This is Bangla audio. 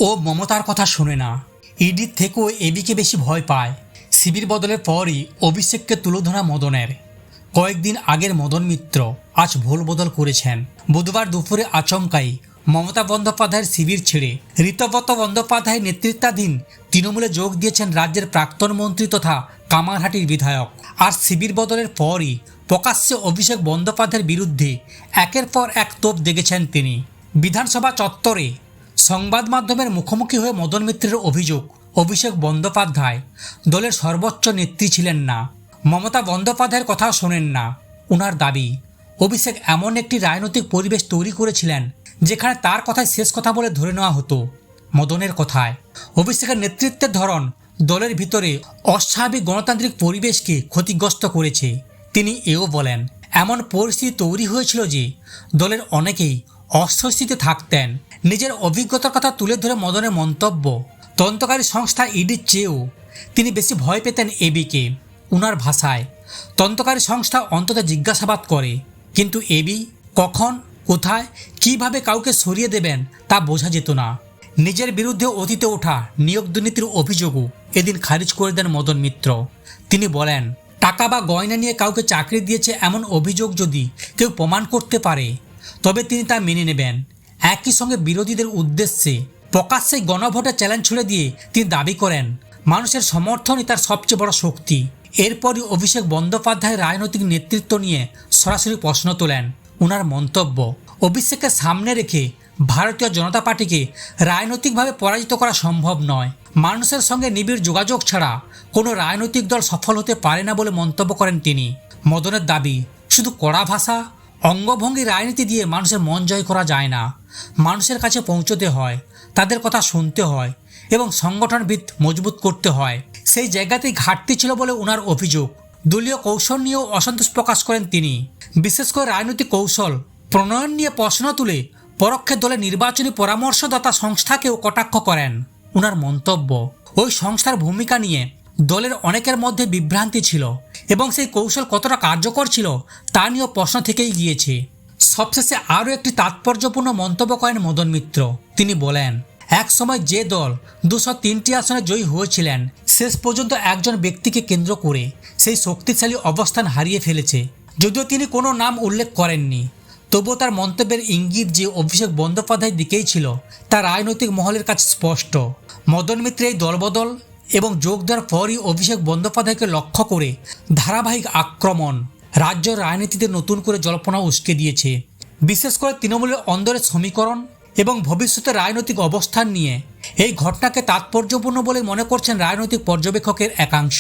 ও মমতার কথা শোনে না, ইডির থেকেও এবিকে বেশি ভয় পায়। শিবির বদলের পরই অভিষেককে তুলোধনা মদনের। কয়েকদিন আগের মদন মিত্র আজ ভোল বদল করেছেন। বুধবার দুপুরে আচমকাই মমতা বন্দ্যোপাধ্যায়ের শিবির ছেড়ে ঋতব্রত বন্দ্যোপাধ্যায়ের নেতৃত্বাধীন তৃণমূলে যোগ দিয়েছেন রাজ্যের প্রাক্তন মন্ত্রী তথা কামারহাটির বিধায়ক। আর শিবির বদলের পরই প্রকাশ্যে অভিষেক বন্দ্যোপাধ্যায়ের বিরুদ্ধে একের পর এক তোপ দেখেছেন তিনি। বিধানসভা চত্বরে সংবাদ মাধ্যমের মুখোমুখি হয়ে মদন মিত্রের অভিযোগ, অভিষেক বন্দ্যোপাধ্যায় দলের সর্বোচ্চ নেত্রী ছিলেন না, মমতা বন্দ্যোপাধ্যায়ের কথাও শোনেন না। ওনার দাবি, অভিষেক এমন একটি রাজনৈতিক পরিবেশ তৈরি করেছিলেন যেখানে তার কথাই শেষ কথা বলে ধরে নেওয়া হতো। মদনের কথায়, অভিষেকের নেতৃত্বের ধরন দলের ভিতরে অস্বাভাবিক গণতান্ত্রিক পরিবেশকে ক্ষতিগ্রস্ত করেছে। তিনি এও বলেন, এমন পরিস্থিতি তৈরি হয়েছিল যে দলের অনেকেই অস্বস্তিতে থাকতেন। নিজের অভিজ্ঞতার কথা তুলে ধরে মদনের মন্তব্য, তদন্তকারী সংস্থা ইডির চেয়েও তিনি বেশি ভয় পেতেন এবিকে। উনার ভাষায়, তদন্তকারী সংস্থা অন্তত জিজ্ঞাসাবাদ করে, কিন্তু এবি কখন, কোথায়, কিভাবে কাউকে সরিয়ে দেবেন তা বোঝা যেত না। নিজের বিরুদ্ধে অতীতে ওঠা নিয়োগ দুর্নীতির অভিযোগও এদিন খারিজ করে দেন মদন মিত্র। তিনি বলেন, টাকা বা গয়না নিয়ে কাউকে চাকরি দিয়েছে এমন অভিযোগ যদি কেউ প্রমাণ করতে পারে তবে তিনি তা মেনে নেবেন। একই সঙ্গে বিরোধীদের উদ্দেশ্যে প্রকাশ্যে গণভোটে চ্যালেঞ্জ ছুড়ে দিয়ে তিনি দাবি করেন, মানুষের সমর্থনই তার সবচেয়ে বড় শক্তি। এরপরই অভিষেক বন্দ্যোপাধ্যায়ের রাজনৈতিক নেতৃত্ব নিয়ে সরাসরি প্রশ্ন তোলেন। ওনার মন্তব্য, অভিষেককে সামনে রেখে ভারতীয় জনতা পার্টিকে রাজনৈতিকভাবে পরাজিত করা সম্ভব নয়। মানুষের সঙ্গে নিবিড় যোগাযোগ ছাড়া কোনো রাজনৈতিক দল সফল হতে পারে না বলে মন্তব্য করেন তিনি। মদনের দাবি, শুধু কড়া ভাষা, অঙ্গভঙ্গি রাজনীতি দিয়ে মানুষের মন জয় করা যায় না। মানুষের কাছে পৌঁছতে হয়, তাদের কথা শুনতে হয় এবং সংগঠন ভিত মজবুত করতে হয়। সেই জায়গাতেই ঘাটতি ছিল বলে ওনার অভিযোগ। দলীয় কৌশল নিয়েও অসন্তোষ প্রকাশ করেন তিনি। বিশেষ করে রাজনৈতিক কৌশল প্রণয়ন নিয়ে প্রশ্ন তুলে পরোক্ষে দলের নির্বাচনী পরামর্শদাতা সংস্থাকেও কটাক্ষ করেন। ওনার মন্তব্য, ওই সংস্থার ভূমিকা নিয়ে দলের অনেকের মধ্যে বিভ্রান্তি ছিল এবং সেই কৌশল কতটা কার্যকর ছিল তা নিয়েও প্রশ্ন থেকেই গিয়েছে। সবশেষে আরও একটি তাৎপর্যপূর্ণ মন্তব্য করেন মদন মিত্র। তিনি বলেন, এক সময় যে দল 203টি আসনে জয়ী হয়েছিলেন শেষ পর্যন্ত একজন ব্যক্তিকে কেন্দ্র করে সেই শক্তিশালী অবস্থান হারিয়ে ফেলেছে। যদিও তিনি কোনো নাম উল্লেখ করেননি, তবুও তার মন্তব্যের ইঙ্গিত যে অভিষেক বন্দ্যোপাধ্যায়ের দিকেই ছিল তা রাজনৈতিক মহলের কাছে স্পষ্ট। মদন মিত্রের এই দলবদল এবং যোগ দেওয়ার পরই অভিষেক বন্দ্যোপাধ্যায়কে লক্ষ্য করে ধারাবাহিক আক্রমণ রাজ্য রাজনীতিতে নতুন করে জল্পনা উস্কে দিয়েছে। বিশেষ করে তৃণমূলের অন্দরের সমীকরণ এবং ভবিষ্যতের রাজনৈতিক অবস্থান নিয়ে এই ঘটনাকে তাৎপর্যপূর্ণ বলে মনে করছেন রাজনৈতিক পর্যবেক্ষকের একাংশ।